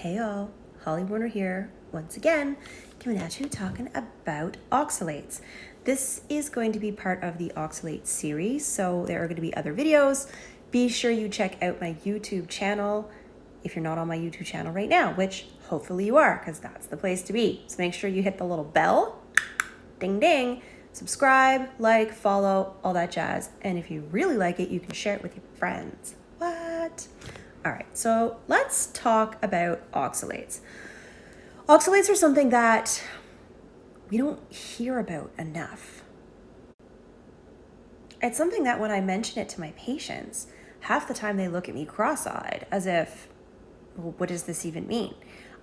Hey all, Holly Warner here, once again, coming at you talking about oxalates. This is going to be part of the oxalate series, so there are going to be other videos. Be sure you check out my YouTube channel if you're not on my YouTube channel right now, which hopefully you are, because that's the place to be. So make sure you hit the little bell, ding ding, subscribe, like, follow, all that jazz. And if you really like it, you can share it with your friends. What? All right, so let's talk about oxalates. Oxalates are something that we don't hear about enough. It's something that when I mention it to my patients, half the time they look at me cross-eyed as if, well, what does this even mean?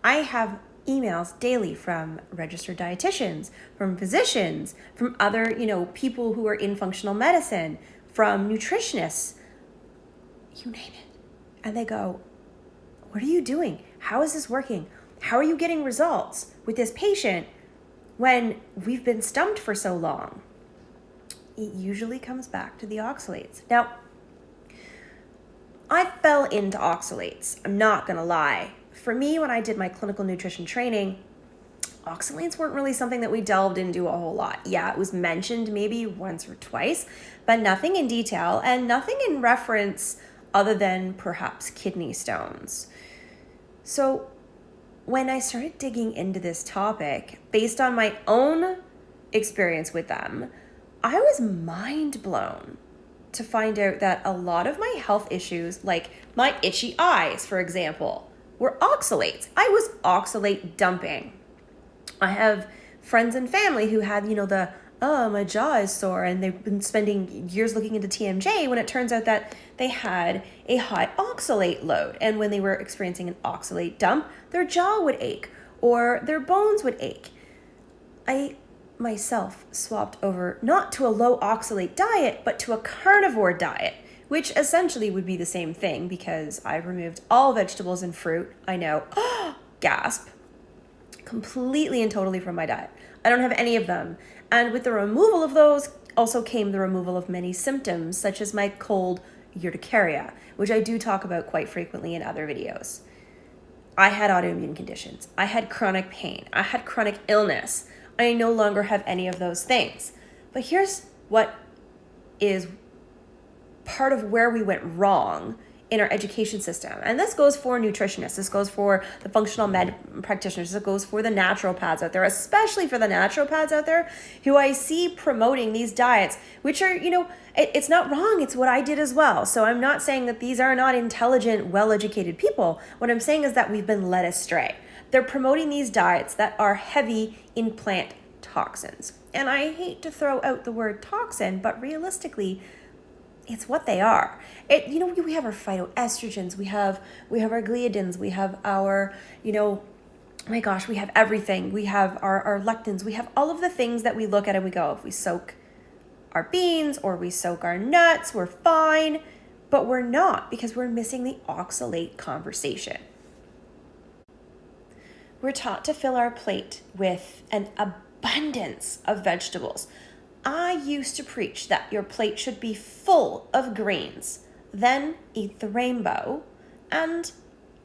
I have emails daily from registered dietitians, from physicians, from other, people who are in functional medicine, from nutritionists, you name it. And they go, what are you doing? How is this working? How are you getting results with this patient when we've been stumped for so long? It usually comes back to the oxalates. Now, I fell into oxalates. I'm not going to lie. For me, when I did my clinical nutrition training, oxalates weren't really something that we delved into a whole lot. Yeah, it was mentioned maybe once or twice, but nothing in detail and nothing in reference other than perhaps kidney stones. So when I started digging into this topic, based on my own experience with them, I was mind blown to find out that a lot of my health issues, like my itchy eyes, for example, were oxalates. I was oxalate dumping. I have friends and family who had, my jaw is sore, and they've been spending years looking into TMJ when it turns out that they had a high oxalate load. And when they were experiencing an oxalate dump, their jaw would ache or their bones would ache. I myself swapped over not to a low oxalate diet, but to a carnivore diet, which essentially would be the same thing because I removed all vegetables and fruit. I know, gasp, completely and totally from my diet. I don't have any of them. And with the removal of those also came the removal of many symptoms, such as my cold urticaria, which I do talk about quite frequently in other videos. I had autoimmune conditions. I had chronic pain. I had chronic illness. I no longer have any of those things. But here's what is part of where we went wrong in our education system. And this goes for nutritionists. This goes for the functional med practitioners. This goes for the naturopaths out there, especially for the naturopaths out there who I see promoting these diets, which are, it's not wrong. It's what I did as well. So I'm not saying that these are not intelligent, well-educated people. What I'm saying is that we've been led astray. They're promoting these diets that are heavy in plant toxins. And I hate to throw out the word toxin, but realistically, it's what they are. We have our phytoestrogens, we have our gliadins, we have our, we have everything. We have our lectins, we have all of the things that we look at and we go, if we soak our beans or we soak our nuts, we're fine. But we're not, because we're missing the oxalate conversation. We're taught to fill our plate with an abundance of vegetables. I used to preach that your plate should be full of greens, then eat the rainbow, and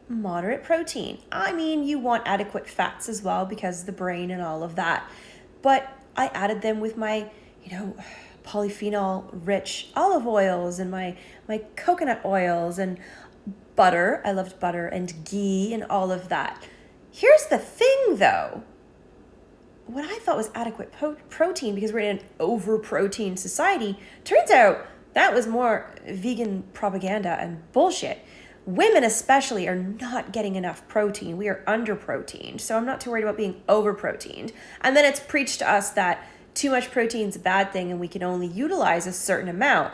moderate protein. I mean, you want adequate fats as well because the brain and all of that. But I added them with my, polyphenol-rich olive oils and my coconut oils and butter. I loved butter and ghee and all of that. Here's the thing, though. What I thought was adequate protein, because we're in an over-protein society, turns out that was more vegan propaganda and bullshit. Women especially are not getting enough protein. We are under-proteined, so I'm not too worried about being over-proteined. And then it's preached to us that too much protein is a bad thing and we can only utilize a certain amount.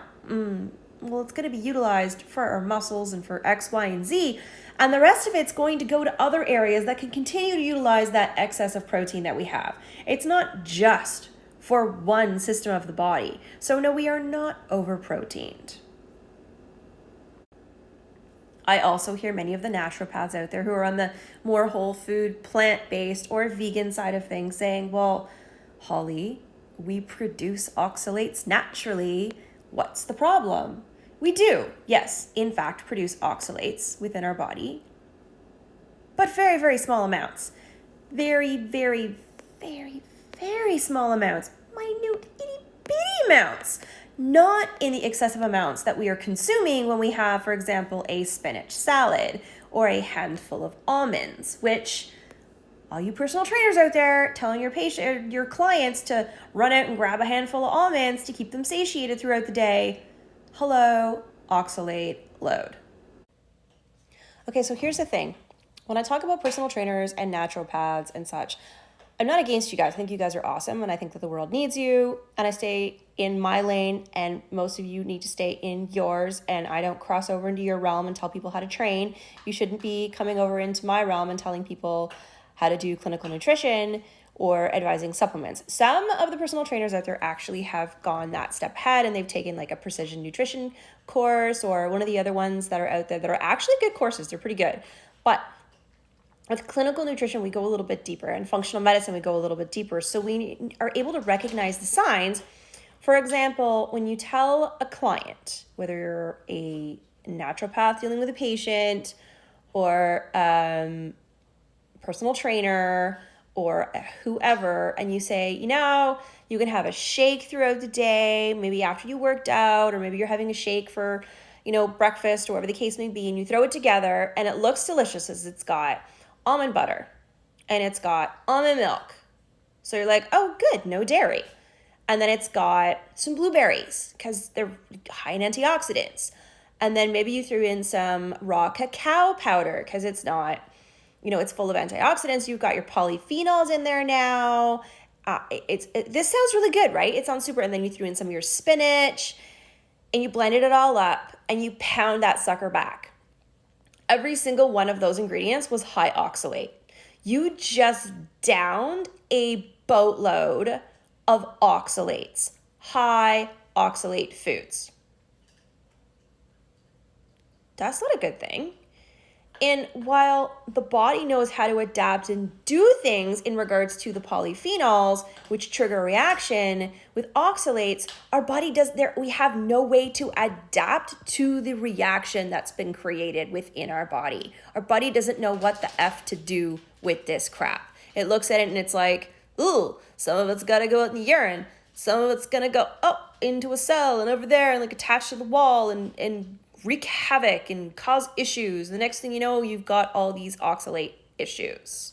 Well, it's going to be utilized for our muscles and for X, Y, and Z. And the rest of it's going to go to other areas that can continue to utilize that excess of protein that we have. It's not just for one system of the body. So no, we are not over-proteined. I also hear many of the naturopaths out there who are on the more whole food, plant-based, or vegan side of things saying, well, Holly, we produce oxalates naturally. What's the problem? We do, yes, in fact, produce oxalates within our body. but very, very small amounts. Very, very, very, very small amounts. Minute, itty bitty amounts. Not in the excessive amounts that we are consuming when we have, for example, a spinach salad or a handful of almonds, which all you personal trainers out there telling your clients to run out and grab a handful of almonds to keep them satiated throughout the day. Hello, oxalate load. Okay, so here's the thing. When I talk about personal trainers and naturopaths and such, I'm not against you guys. I think you guys are awesome, and I think that the world needs you, and I stay in my lane, and most of you need to stay in yours, and I don't cross over into your realm and tell people how to train. You shouldn't be coming over into my realm and telling people how to do clinical nutrition or advising supplements. Some of the personal trainers out there actually have gone that step ahead, and they've taken like a precision nutrition course or one of the other ones that are out there that are actually good courses. They're pretty good. But with clinical nutrition, we go a little bit deeper, and functional medicine, we go a little bit deeper. So we are able to recognize the signs. For example, when you tell a client, whether you're a naturopath dealing with a patient or personal trainer or whoever, and you say, you can have a shake throughout the day, maybe after you worked out, or maybe you're having a shake for, breakfast or whatever the case may be, and you throw it together and it looks delicious as it's got almond butter and it's got almond milk. So you're like, oh, good, no dairy. And then it's got some blueberries because they're high in antioxidants. And then maybe you threw in some raw cacao powder because it's not, it's full of antioxidants. You've got your polyphenols in there now. This sounds really good, right? It sounds super. And then you threw in some of your spinach and you blended it all up and you pound that sucker back. Every single one of those ingredients was high oxalate. You just downed a boatload of oxalates, high oxalate foods. That's not a good thing. And while the body knows how to adapt and do things in regards to the polyphenols, which trigger a reaction, with oxalates, our body we have no way to adapt to the reaction that's been created within our body. Our body doesn't know what the F to do with this crap. It looks at it and it's like, ooh, some of it's got to go out in the urine. Some of it's going to go up into a cell and over there and like attached to the wall and wreak havoc and cause issues. The next thing you know, you've got all these oxalate issues.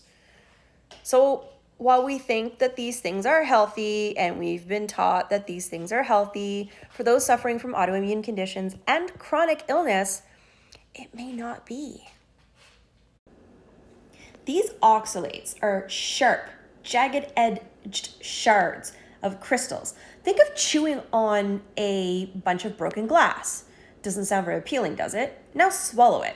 So while we think that these things are healthy, and we've been taught that these things are healthy for those suffering from autoimmune conditions and chronic illness, it may not be. These oxalates are sharp, jagged-edged shards of crystals. Think of chewing on a bunch of broken glass. Doesn't sound very appealing, does it? Now swallow it.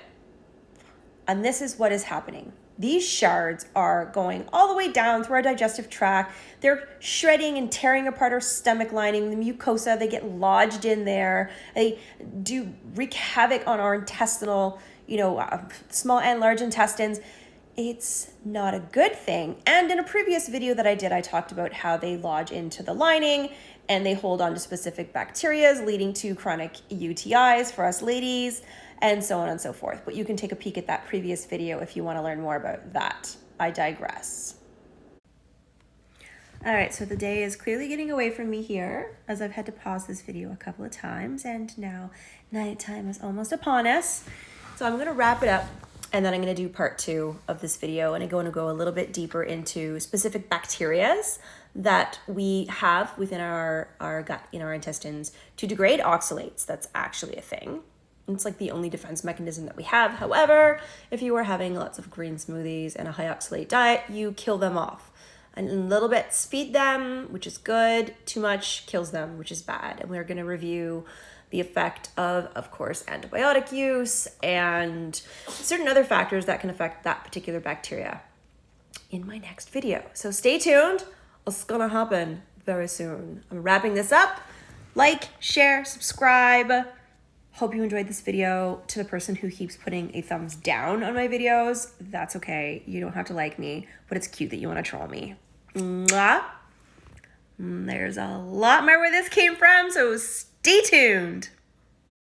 And this is what is happening. These shards are going all the way down through our digestive tract. They're shredding and tearing apart our stomach lining, the mucosa. They get lodged in there. They do wreak havoc on our intestinal, small and large intestines. It's not a good thing. And in a previous video that I did, I talked about how they lodge into the lining and they hold on to specific bacteria, leading to chronic UTIs for us ladies, and so on and so forth. But you can take a peek at that previous video if you want to learn more about that. I digress. All right, so the day is clearly getting away from me here, as I've had to pause this video a couple of times, and now nighttime is almost upon us. So I'm gonna wrap it up, and then I'm gonna do part 2 of this video, and I'm going to go a little bit deeper into specific bacterias that we have within our gut, in our intestines, to degrade oxalates. That's actually a thing. It's like the only defense mechanism that we have. However, if you are having lots of green smoothies and a high oxalate diet, you kill them off. And in little bits feed them, which is good. Too much kills them, which is bad. And we're going to review the effect of course, antibiotic use and certain other factors that can affect that particular bacteria in my next video. So stay tuned. It's gonna happen very soon. I'm wrapping this up. Like, share, subscribe. Hope you enjoyed this video. To the person who keeps putting a thumbs down on my videos, that's okay. You don't have to like me, but it's cute that you want to troll me. Mwah. There's a lot more where this came from, so stay tuned.